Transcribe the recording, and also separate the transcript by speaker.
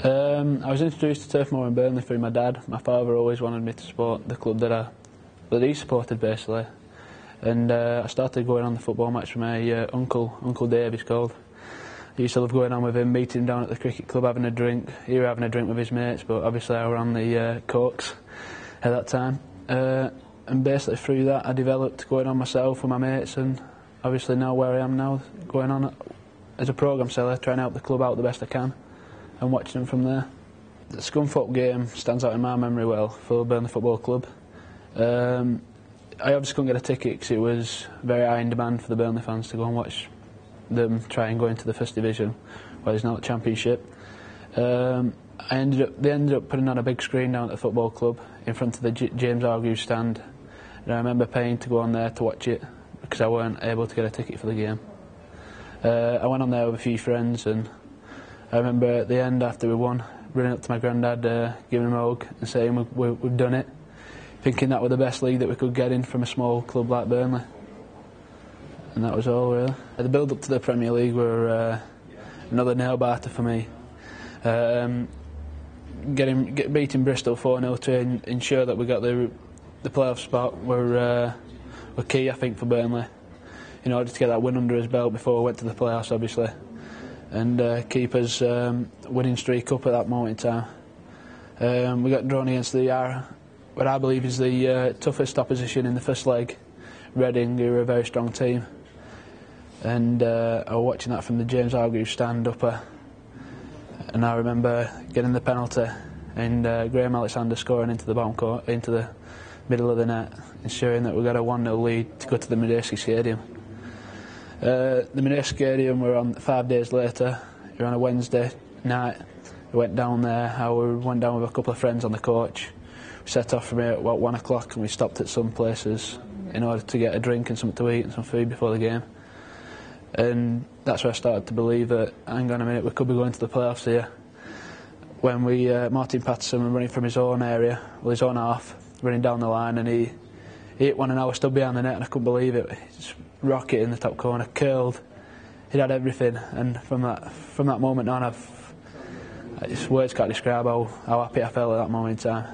Speaker 1: I was introduced to Turf Moor in Burnley through my dad. My father always wanted me to support the club that he supported, basically. And I started going on the football match with my Uncle Dave, he's called. I used to love going on with him, meeting him down at the cricket club, having a drink. He was having a drink with his mates, but obviously I was on the cokes at that time. And basically through that I developed going on myself with my mates, and obviously now where I am now, going on as a programme seller, trying to help the club out the best I can and watching them from there. The Scunthorpe game stands out in my memory well for Burnley Football Club. I obviously couldn't get a ticket because it was very high in demand for the Burnley fans to go and watch them try and go into the First Division, where there's not a Championship. They ended up putting on a big screen down at the football club in front of the James Hargreaves stand, and I remember paying to go on there to watch it because I weren't able to get a ticket for the game. I went on there with a few friends, and I remember at the end, after we won, running up to my granddad, giving him a hug and saying we've done it, thinking that was the best league that we could get in from a small club like Burnley. And that was all, really. The build-up to the Premier League were another nail-biter for me. Beating Bristol 4-0 to ensure that we got the playoff spot were key, I think, for Burnley, in order to get that win under his belt before we went to the playoffs, obviously, and keep us winning streak up at that moment in time. We got drawn against what I believe is the toughest opposition in the first leg, Reading, who were a very strong team. And I was watching that from the James Hargreaves stand upper, and I remember getting the penalty and Graham Alexander scoring into the bottom court, into the middle of the net, ensuring that we got a 1-0 lead to go to the Medeski Stadium. The Medeski Stadium were on 5 days later. It was on a Wednesday night. We went down there. I went down with a couple of friends on the coach. We set off from here at about 1 o'clock, and we stopped at some places in order to get a drink and something to eat and some food before the game. And that's where I started to believe that, hang on a minute, we could be going to the playoffs here. When Martin Patterson was running from his own area, well, his own half, running down the line, and he hit one and I was stood behind the net, and I couldn't believe it. Just rocket in the top corner, curled. He had everything, and from that moment on, words can't describe how happy I felt at that moment in time.